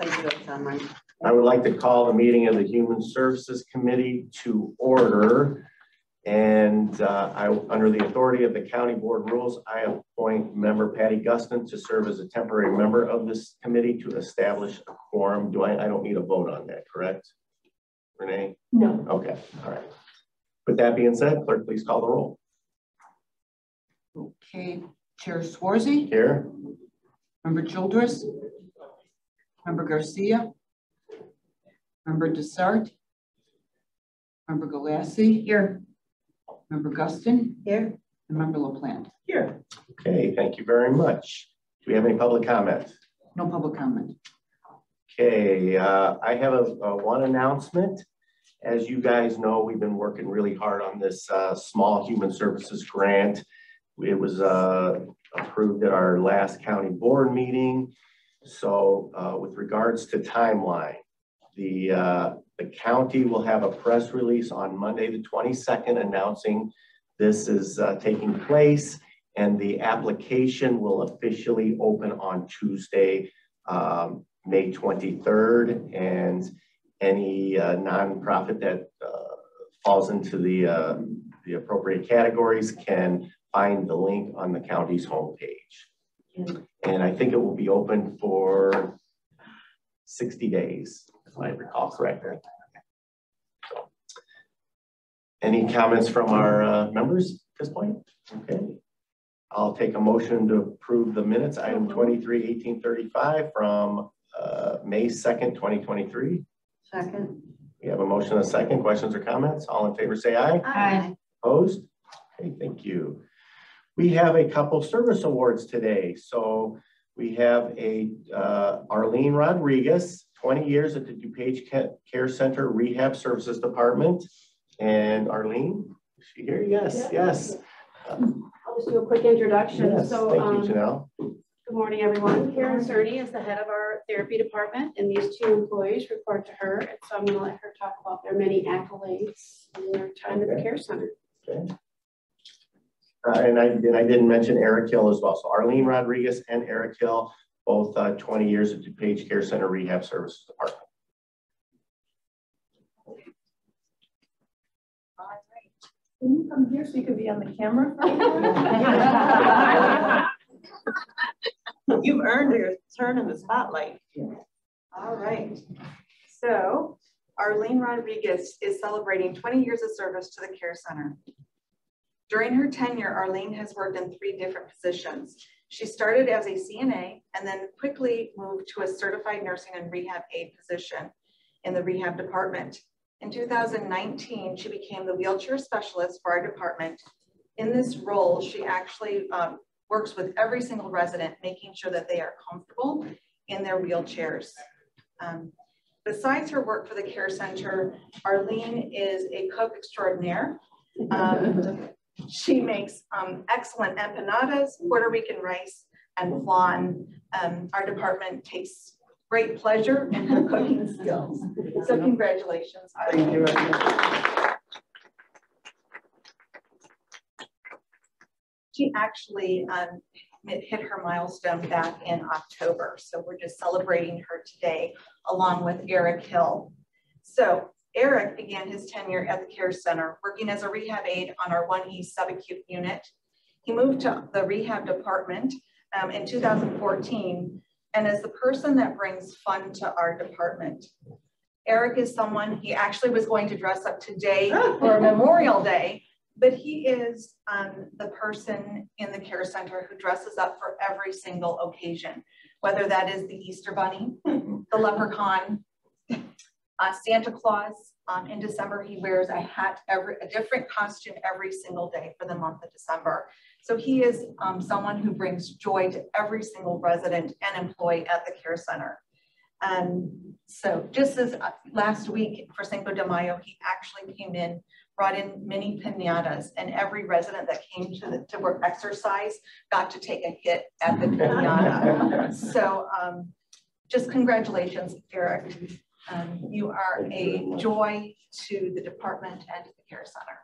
I do. It's on mine. I would like to call the meeting of the Human Services Committee to order. And under the authority of the County Board rules, I appoint member Patty Gustin to serve as a temporary member of this committee to establish a quorum. I don't need a vote on that, correct? Renee? No. Okay, all right. With that being said, clerk, please call the roll. Okay, Chair Swarzy. Here. Member Childress. Member Garcia. Member Dessart. Member Galassi. Here. Member Gustin. Here. And Member LaPlante. Here. Okay, thank you very much. Do we have any public comment? No public comment. Okay, I have one announcement. As you guys know, we've been working really hard on this small human services grant. It was approved at our last county board meeting. So with regards to timeline, the county will have a press release on Monday the 22nd announcing this is taking place, and the application will officially open on Tuesday, May 23rd, and any nonprofit that falls into the appropriate categories can find the link on the county's homepage. And I think it will be open for 60 days, if I recall correctly. So, any comments from our members at this point? Okay. I'll take a motion to approve the minutes, item 23-1835 from May 2nd, 2023. Second. We have a motion and a second. Questions or comments? All in favor say aye. Aye. Opposed? Okay, thank you. We have a couple service awards today. So we have Arlene Rodriguez, 20 years at the DuPage Care Center Rehab Services Department. And Arlene, is she here? Yes, yes. I'll just do a quick introduction. Yes, so, thank you, Janelle. Good morning, everyone. Karen Cerny is the head of our therapy department, and these two employees report to her. And so I'm going to let her talk about their many accolades and their time at the care center. Okay. And I didn't mention Eric Hill as well. So Arlene Rodriguez and Eric Hill, both 20 years at DuPage Care Center Rehab Services Department. All right. Can you come here so you can be on the camera? You've earned your turn in the spotlight. All right. So Arlene Rodriguez is celebrating 20 years of service to the Care Center. During her tenure, Arlene has worked in 3 different positions. She started as a CNA and then quickly moved to a certified nursing and rehab aide position in the rehab department. In 2019, she became the wheelchair specialist for our department. In this role, she actually works with every single resident, making sure that they are comfortable in their wheelchairs. Besides her work for the care center, Arlene is a cook extraordinaire. She makes excellent empanadas, Puerto Rican rice, and flan. Our department takes great pleasure in her cooking skills. So congratulations, Arlene. Thank you. She actually hit her milestone back in October. So we're just celebrating her today along with Eric Hill. So Eric began his tenure at the Care Center, working as a rehab aide on our 1E subacute unit. He moved to the rehab department in 2014 and is the person that brings fun to our department. Eric is someone, he actually was going to dress up today for Memorial Day, but he is the person in the Care Center who dresses up for every single occasion, whether that is the Easter Bunny, the Leprechaun, Santa Claus. In December, he wears a hat, a different costume every single day for the month of December. So he is someone who brings joy to every single resident and employee at the Care Center. So just as last week for Cinco de Mayo, he actually came in, brought in mini piñatas, and every resident that came to work exercise got to take a hit at the piñata. So just congratulations, Eric. You are a joy to the department and to the Care Center.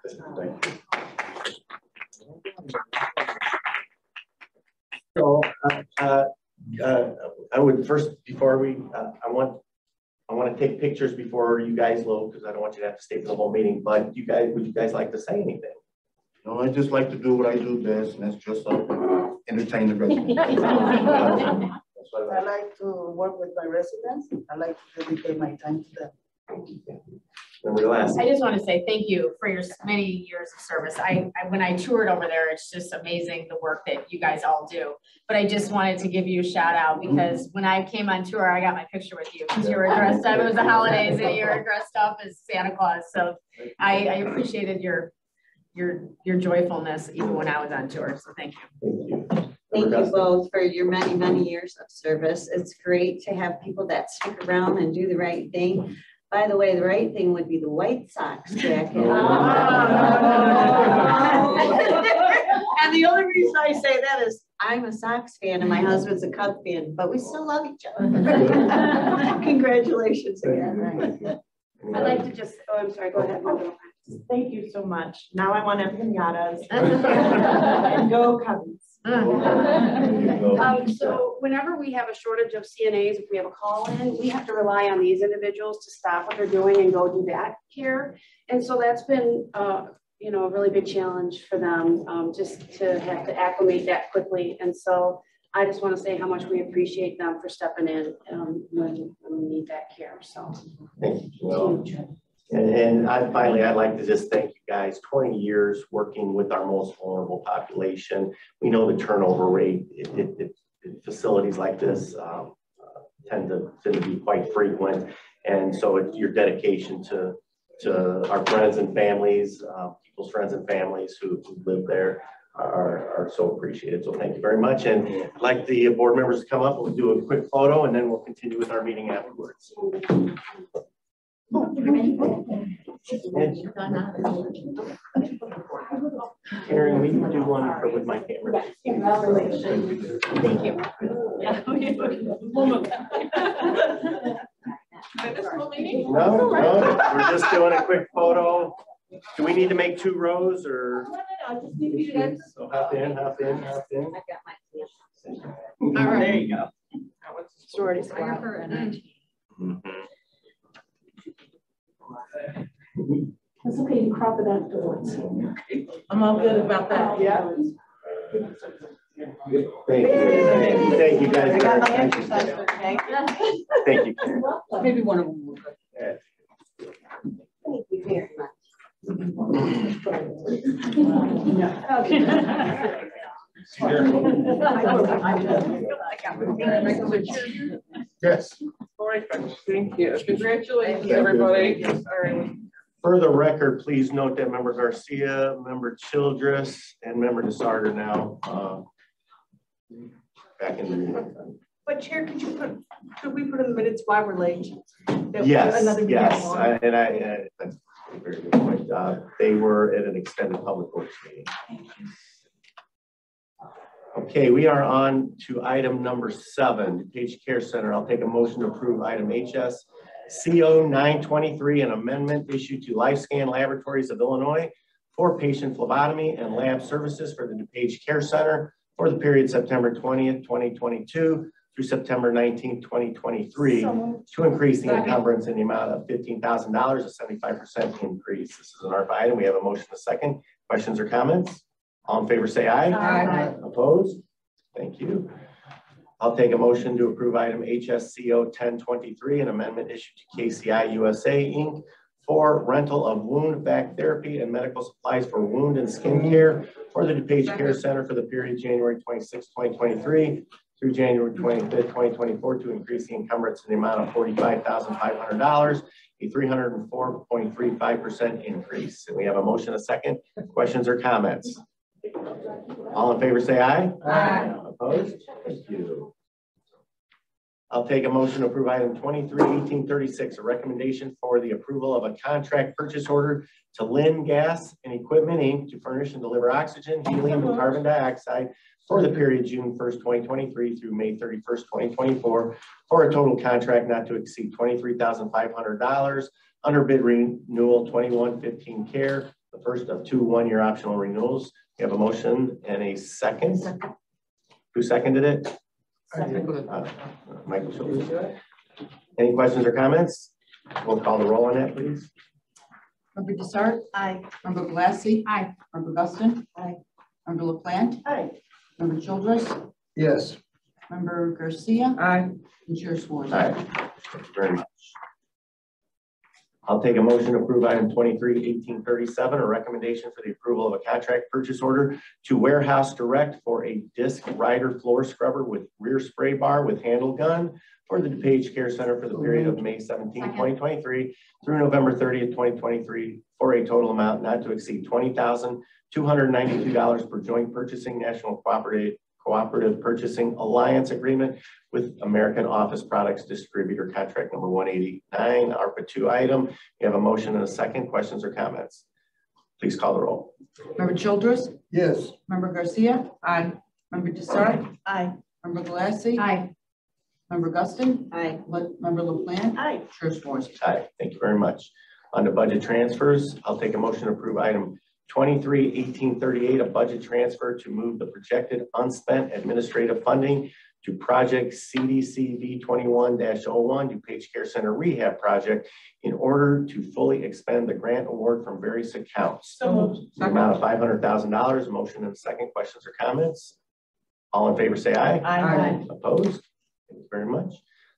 So I would first, before we, I want to take pictures before you guys load, because I don't want you to have to stay for the whole meeting, but would you guys like to say anything? No, I just like to do what I do best, and that's just entertain the residents. I like to work with my residents. I like to dedicate my time to them. Remember last. I just want to say thank you for your many years of service. When I toured over there, it's just amazing the work that you guys all do. But I just wanted to give you a shout out because when I came on tour, I got my picture with you because you were dressed up. It was the holidays and you were dressed up as Santa Claus. So I appreciated your joyfulness even when I was on tour. So thank you. Thank you both for your many, many years of service. It's great to have people that stick around and do the right thing. By the way, the right thing would be the White Sox jacket. And the only reason I say that is I'm a Sox fan and my husband's a Cubs fan, but we still love each other. Congratulations again. I'd like to just, oh, I'm sorry, go ahead. Thank you so much. Now I want empanadas and go Cubs. So whenever we have a shortage of CNAs, if we have a call in, we have to rely on these individuals to stop what they're doing and go do that care. And so that's been, you know, a really big challenge for them, just to have to acclimate that quickly. And so I just want to say how much we appreciate them for stepping in when we need that care. So thank you. And I'd like to just thank you guys. 20 years working with our most vulnerable population. We know the turnover rate in facilities like this tend to be quite frequent. And so it's your dedication to our friends and families, people's friends and families who live there are so appreciated. So thank you very much. And I'd like the board members to come up. We'll do a quick photo and then we'll continue with our meeting afterwards. Karen, we can do one with my camera. Thank you. No, we're just doing a quick photo. Do we need to make 2 rows or? So hop in. I've got my All right. There you go. Sorority squad. It's okay, you crop it afterwards. I'm all good about that. Yeah. Thank you guys. I got my exercise for today. Thank you, Karen. Maybe one of them will go. Thank you very much. Yes. All right, thank you. Congratulations, everybody. All right. For the record, please note that Member Garcia, Member Childress, and Member DeSarter now back in the meeting. But Chair, could we put in the minutes why we're late? Yes, that's a very good point. They were at an extended public works meeting. Okay, we are on to item number 7, DuPage Care Center. I'll take a motion to approve item HS CO 923, an amendment issued to LifeScan Laboratories of Illinois for patient phlebotomy and lab services for the DuPage Care Center for the period September 20th, 2022 through September 19th, 2023 to increase the encumbrance in the amount of $15,000, a 75% increase. This is an ARPA item. We have a motion a second. Questions or comments? All in favor say aye. Aye. Opposed? Thank you. I'll take a motion to approve item HSCO 1023, an amendment issued to KCI USA Inc. for rental of wound vac therapy and medical supplies for wound and skin care for the DuPage Care Center for the period January 26, 2023 through January 25th, 2024 to increase the encumbrance in the amount of $45,500, a 304.35% increase. And we have a motion a second. Questions or comments? All in favor say aye. Aye. Opposed? Thank you. I'll take a motion to approve item 23-1836, a recommendation for the approval of a contract purchase order to Lynn Gas and Equipment Inc. to furnish and deliver oxygen, helium, and carbon dioxide for the period June 1st, 2023 through May 31st, 2024 for a total contract not to exceed $23,500 under bid renewal 2115 Care, the first of 2 one-year optional renewals. We have a motion and a second. Who seconded it? Michael Schultz. Any questions or comments? We'll call the roll on that, please. Member Dessert? Aye. Member Galassi? Aye. Member Guston? Aye. Member LaPlante? Aye. Member Childress? Yes. Member Garcia? Aye. And Chair Swartz. Aye. Thank you very much. I'll take a motion to approve item 23-1837, a recommendation for the approval of a contract purchase order to Warehouse Direct for a disc rider floor scrubber with rear spray bar with handle gun for the DuPage Care Center for the period of May 17, 2023 through November 30th, 2023 for a total amount not to exceed $20,292 per joint purchasing national cooperative purchasing alliance agreement with American Office Products Distributor contract number 189, ARPA 2 item. We have a motion and a second. Questions or comments? Please call the roll. Member Childress? Yes. Member Garcia? Aye. Member Dessert? Aye. Member Galassi? Aye. Member Guston? Aye. Member LaPlante? Aye. Chair Swartz. Aye. Thank you very much. On to budget transfers, I'll take a motion to approve item 23-1838, a budget transfer to move the projected unspent administrative funding to project CDC V21-01 DuPage Care Center Rehab Project in order to fully expend the grant award from various accounts. So moved. The amount of $500,000. Motion and a second. Questions or comments? All in favor say aye. Aye. Opposed? Thank you very much.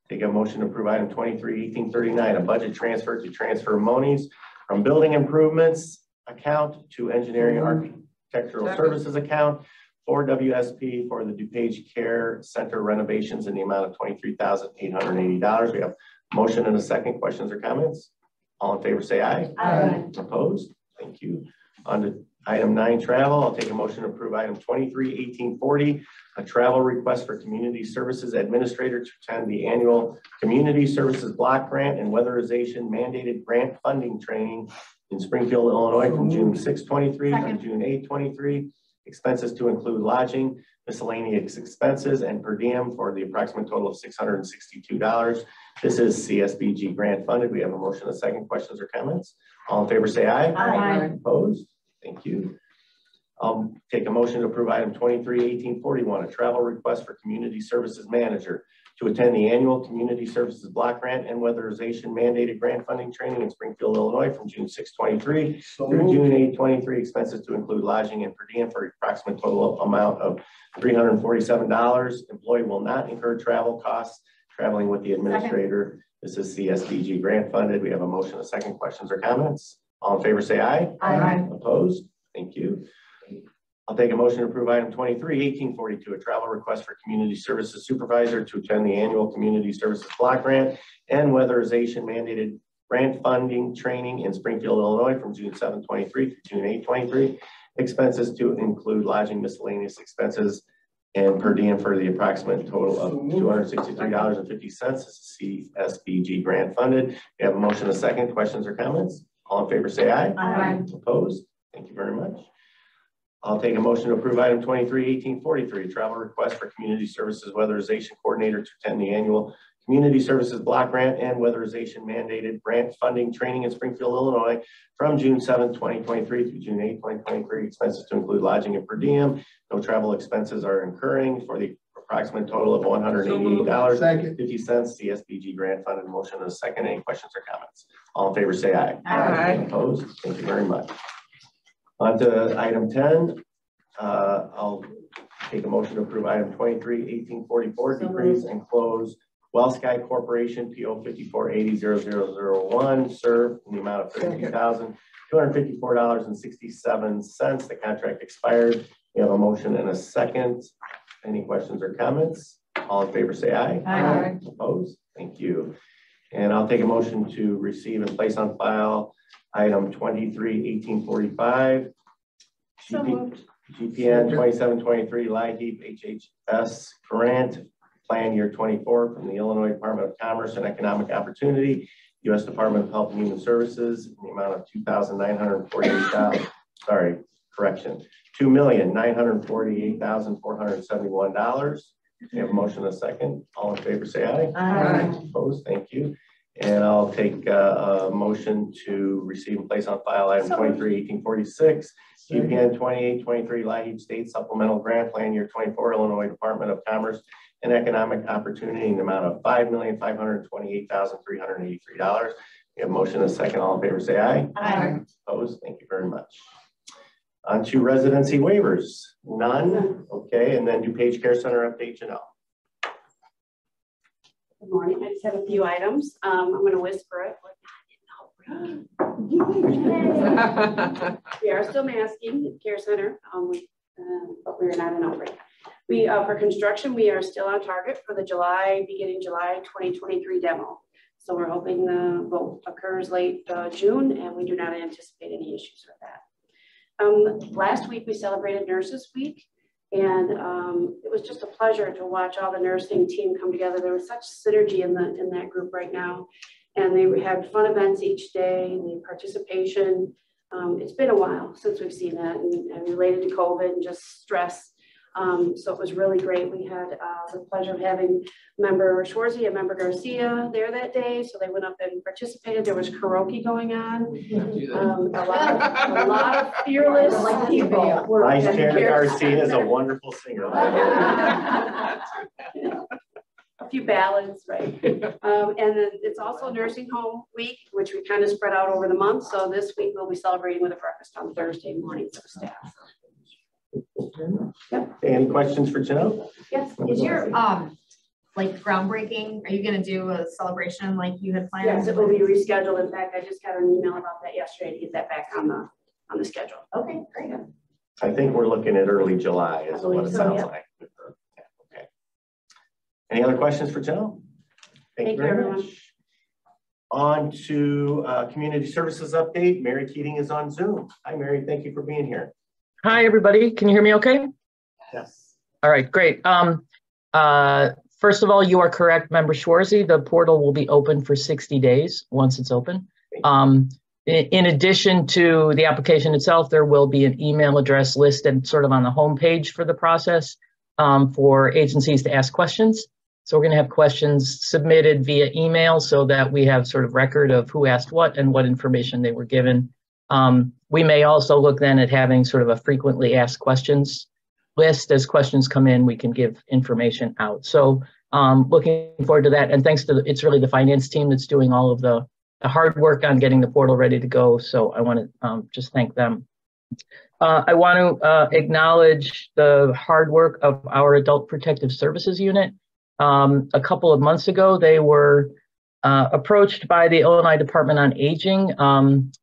Take a motion to approve item 23-1839, a budget transfer to transfer monies from building improvements account to engineering architectural services account for WSP for the DuPage Care Center renovations in the amount of $23,880. We have motion and a second. Questions or comments? All in favor say aye. Aye. Opposed? Thank you. On to item 9, travel. I'll take a motion to approve item 23-1840, a travel request for community services administrator to attend the annual community services block grant and weatherization mandated grant funding training in Springfield, Illinois from June 6, 23 to June 8, 23. Expenses to include lodging, miscellaneous expenses, and per diem for the approximate total of $662. This is CSBG grant funded. We have a motion, a second. Questions or comments? All in favor say aye. Aye. Opposed? Thank you. I'll take a motion to approve item 23-1841, a travel request for community services manager to attend the annual community services block grant and weatherization mandated grant funding training in Springfield, Illinois from June 6, 23 through June 8, 23. Expenses to include lodging and per diem for approximate total amount of $347. Employee will not incur travel costs traveling with the administrator. This is CSBG grant funded. We have a motion, a second. Questions or comments? All in favor say aye. Aye. Opposed? Thank you. I'll take a motion to approve item 23-1842, a travel request for community services supervisor to attend the annual community services block grant and weatherization mandated grant funding training in Springfield, Illinois from June 7, 23 through June 8, 23. Expenses to include lodging, miscellaneous expenses, and per diem for the approximate total of $263.50. This is CSBG grant funded. We have a motion, a second. Questions or comments? All in favor say aye. Aye. Opposed? Thank you very much. I'll take a motion to approve item 23-1843, travel request for community services weatherization coordinator to attend the annual community services block grant and weatherization mandated grant funding training in Springfield, Illinois from June 7, 2023 through June 8, 2023. Expenses to include lodging and per diem. No travel expenses are incurring for the approximate total of $188.50. CSBG grant funded. Motion and a second. Any questions or comments? All in favor say aye. Aye. Opposed? Thank you very much. On to item 10. I'll take a motion to approve item 23-1844, decrease and close WellSky Corporation PO 54800001, serve in the amount of $32,254.67. The contract expired. We have a motion and a second. Any questions or comments? All in favor say aye. Aye. Opposed? Thank you. And I'll take a motion to receive and place on file item 23-1845. So moved. GPN 2723 LIHEAP HHS grant plan year 24 from the Illinois Department of Commerce and Economic Opportunity, U.S. Department of Health and Human Services in the amount of $2,948,471. We have a motion and a second. All in favor say aye. Aye. Opposed? Thank you. And I'll take a motion to receive and place on file item 23-1846, GPN 2823 LIHEAP State Supplemental Grant Plan Year 24, Illinois Department of Commerce and economic opportunity in the amount of $5,528,383. We have a motion and a second. All in favor, say aye. Aye. Opposed? Thank you very much. On to residency waivers. None. Okay, and then DuPage Care Center update, Janelle. Good morning. I just have a few items. I'm going to whisper it. We are still masking at Care Center, but we're not in outbreak. For construction, we are still on target for the beginning July 2023 demo. So we're hoping the vote occurs late June, and we do not anticipate any issues with that. Last week we celebrated Nurses Week, and it was just a pleasure to watch all the nursing team come together. There was such synergy in that group right now, and they had fun events each day, the participation. It's been a while since we've seen that, and related to COVID and just stress. So it was really great. We had the pleasure of having member Schwarzy and member Garcia there that day. So they went up and participated. There was karaoke going on. A lot of fearless people. Vice Chair Garcia is a wonderful singer. A few ballads, right? And then it's also Nursing Home Week, which we kind of spread out over the month. So this week we'll be celebrating with a breakfast on Thursday morning for the staff. Yep. Any questions for Janelle? Yes. Is your like groundbreaking? Are you going to do a celebration like you had planned? Yes, it will be rescheduled. In fact, I just got an email about that yesterday to get that back on the schedule. Okay, great. I think we're looking at early July is what it sounds yeah. like. Okay. Any other questions for Janelle? Thank you very much. On to community services update. Mary Keating is on Zoom. Hi, Mary. Thank you for being here. Hi, everybody. Can you hear me okay? Yes. All right, great. First of all, you are correct, Member Schwarzy. The portal will be open for 60 days once it's open. In addition to the application itself, there will be an email address listed sort of on the homepage for the process for agencies to ask questions. So we're going to have questions submitted via email so that we have sort of record of who asked what and what information they were given. We may also look then at having sort of a frequently asked questions list. As questions come in, we can give information out. So looking forward to that. And thanks to, it's really the finance team that's doing all of the hard work on getting the portal ready to go. So I want to just thank them. I want to acknowledge the hard work of our Adult Protective Services Unit. A couple of months ago, they were approached by the Illinois Department on Aging.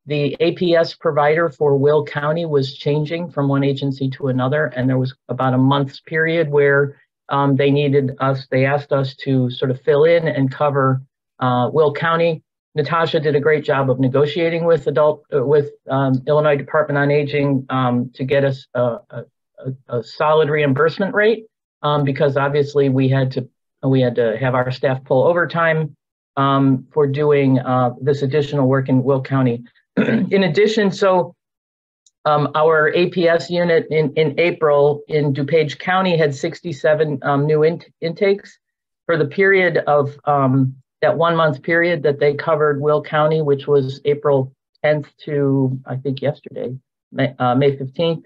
The APS provider for Will County was changing from one agency to another, and there was about a month's period where they asked us to sort of fill in and cover Will County. Natasha did a great job of negotiating with Illinois Department on Aging to get us a solid reimbursement rate because obviously we had to have our staff pull overtime for doing this additional work in Will County. In addition, our APS unit in April in DuPage County had 67 new intakes for the period of that 1 month period that they covered Will County, which was April 10th to I think yesterday, May 15th.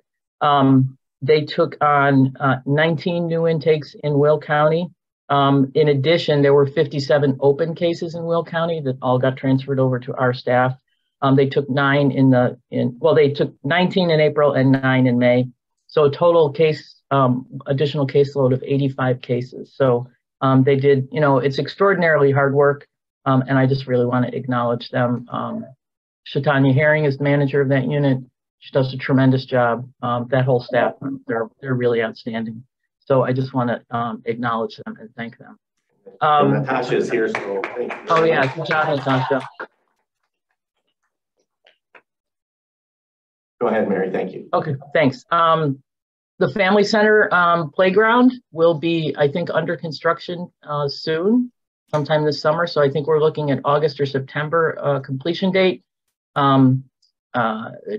They took on 19 new intakes in Will County. In addition, there were 57 open cases in Will County that all got transferred over to our staff. They took they took 19 in April and 9 in May. So a total additional caseload of 85 cases. So they did, it's extraordinarily hard work. And I just really want to acknowledge them. Shatanya Herring is the manager of that unit. She does a tremendous job. That whole staff, they're really outstanding. So I just want to acknowledge them and thank them. Natasha is here, so thank you. Oh yeah, good job, Natasha. Go ahead, Mary, thank you. Okay, thanks. The Family Center playground will be, I think, under construction soon, sometime this summer. So I think we're looking at August or September completion date.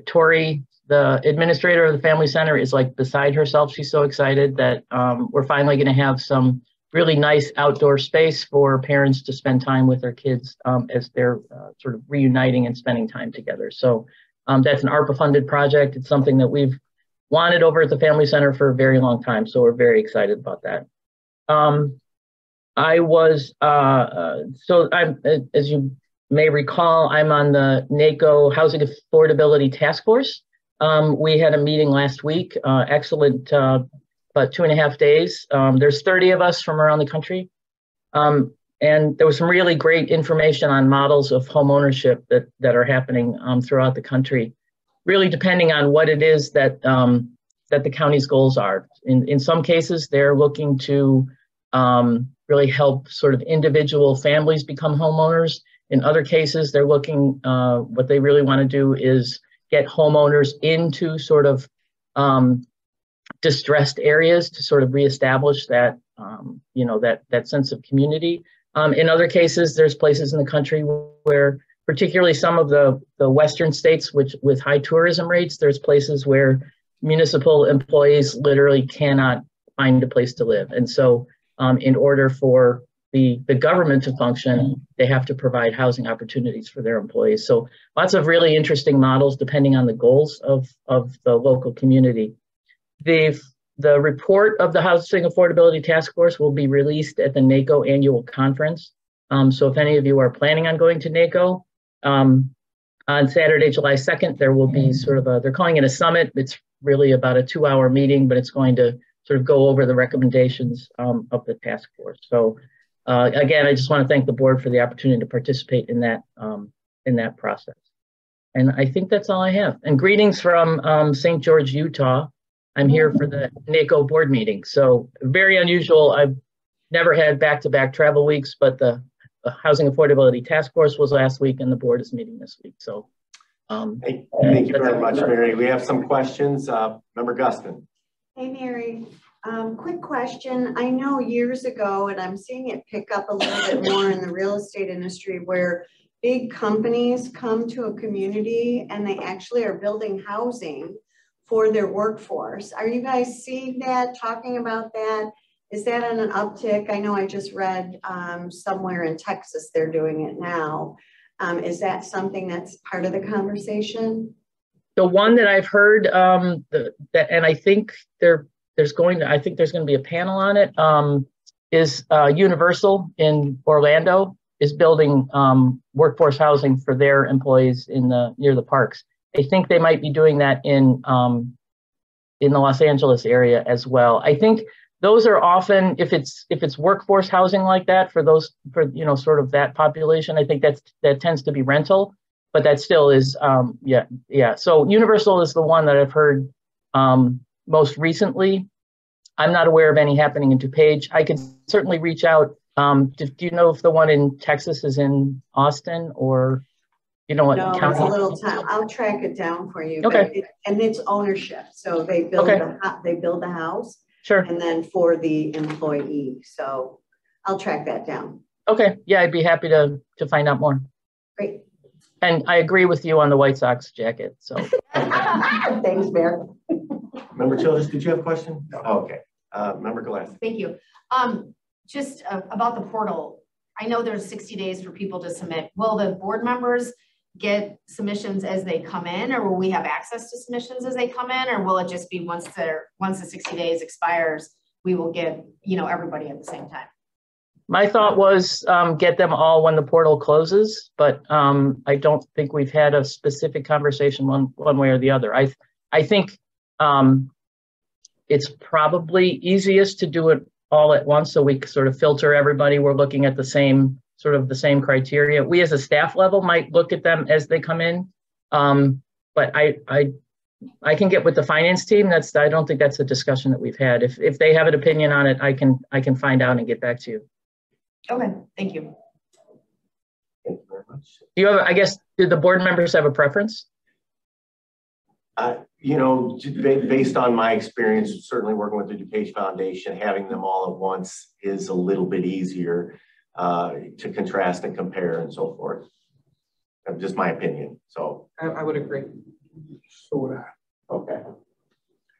Tori, the administrator of the Family Center, is like beside herself. She's so excited that we're finally going to have some really nice outdoor space for parents to spend time with their kids as they're sort of reuniting and spending time together. So that's an ARPA funded project. It's something that we've wanted over at the Family Center for a very long time. So we're very excited about that. I was, so I'm, as you may recall, I'm on the NACO Housing Affordability Task Force. We had a meeting last week, excellent, about 2.5 days. There's 30 of us from around the country. And there was some really great information on models of home ownership that are happening throughout the country, really depending on what it is that that the county's goals are. In some cases, they're looking to really help sort of individual families become homeowners. In other cases, they're looking, what they really want to do is get homeowners into sort of distressed areas to sort of reestablish that, you know, that sense of community. In other cases, there's places in the country where, particularly some of the Western states with high tourism rates, there's places where municipal employees literally cannot find a place to live. And so in order for the government to function, they have to provide housing opportunities for their employees. So lots of really interesting models depending on the goals of the local community. The report of the Housing Affordability Task Force will be released at the NACO annual conference. So if any of you are planning on going to NACO, on Saturday, July 2nd, there will be sort of they're calling it a summit. It's really about a 2-hour meeting, but it's going to sort of go over the recommendations of the task force. So again, I just want to thank the board for the opportunity to participate in that process. And I think that's all I have. And greetings from St. George, Utah. I'm here for the NACO board meeting. So very unusual. I've never had back-to-back travel weeks, but the Housing Affordability Task Force was last week and the board is meeting this week. So thank you very much, Mary. We have some questions. Member Gustin. Hey, Mary. Quick question. I know years ago, and I'm seeing it pick up a little bit more in the real estate industry, where big companies come to a community and they actually are building housing for their workforce. Are you guys seeing that, talking about that? Is that on an uptick? I know I just read somewhere in Texas they're doing it now. Is that something that's part of the conversation? The one that I've heard, and I think there's going to be a panel on it, is Universal in Orlando is building workforce housing for their employees near the parks. I think they might be doing that in the Los Angeles area as well. I think those are often, if it's workforce housing like that for you know, sort of that population, I think that tends to be rental, but that still is yeah. So Universal is the one that I've heard most recently. I'm not aware of any happening in DuPage. I could certainly reach out. Do you know if the one in Texas is in Austin, or you know what? No, county? it's a little time. I'll track it down for you. Okay. And it's ownership. So they build the house. Sure. And then for the employee. So I'll track that down. Okay. Yeah, I'd be happy to find out more. Great. And I agree with you on the White Sox jacket. So Thanks, Mayor. Member Childers, did you have a question? No. Oh, okay. Member Glass. Thank you. Just about the portal, I know there's 60 days for people to submit. Will the board members get submissions as they come in, or will we have access to submissions as they come in, or will it just be once the 60 days expires, we will get, you know, everybody at the same time? my thought was get them all when the portal closes, but I don't think we've had a specific conversation one way or the other. I think it's probably easiest to do it all at once, so we sort of filter everybody. We're looking at the same criteria. We as a staff level might look at them as they come in, but I can get with the finance team. I don't think that's a discussion that we've had. If they have an opinion on it, I can find out and get back to you. Okay, thank you. Thank you very much. Do you have? I guess, do the board members have a preference? You know, based on my experience, certainly working with the DuPage Foundation, having them all at once is a little bit easier to contrast and compare and so forth. Just my opinion. So I would agree. So would I. Okay.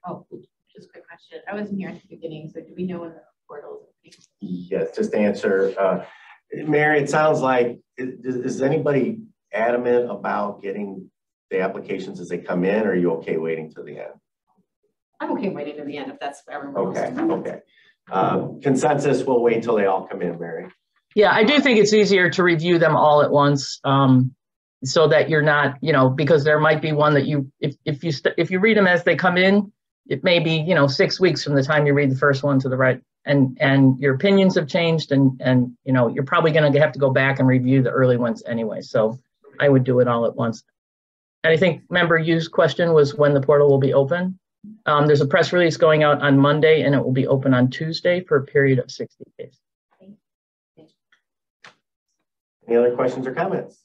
Oh, just a quick question. I wasn't here at the beginning, so do we know when the portal is? Yes, just to answer, Mary, it sounds like, is anybody adamant about getting the applications as they come in, or are you okay waiting till the end? I'm okay waiting to the end if that's what everyone Okay, wants. okay. consensus, we'll wait till they all come in, Mary. Yeah, I do think it's easier to review them all at once, so that you're not, because there might be one that if you read them as they come in, it may be, 6 weeks from the time you read the first one to the right, and your opinions have changed, and you're probably going to have to go back and review the early ones anyway. So I would do it all at once. And I think member Yu's question was when the portal will be open. There's a press release going out on Monday, and it will be open on Tuesday for a period of 60 days. Any other questions or comments?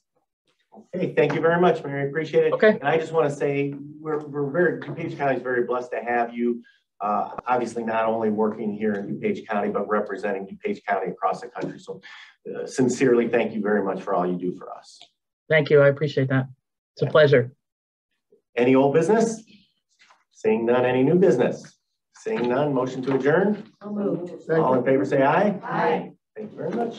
Okay, thank you very much, Mary. Appreciate it. Okay. And I just want to say DuPage County is very blessed to have you. Obviously, not only working here in DuPage County, but representing DuPage County across the country. So, sincerely, thank you very much for all you do for us. Thank you. I appreciate that. It's a pleasure. Any old business? Seeing none. Any new business? Seeing none. Motion to adjourn. I'll move. All in favor, say aye. Aye. Thank you very much.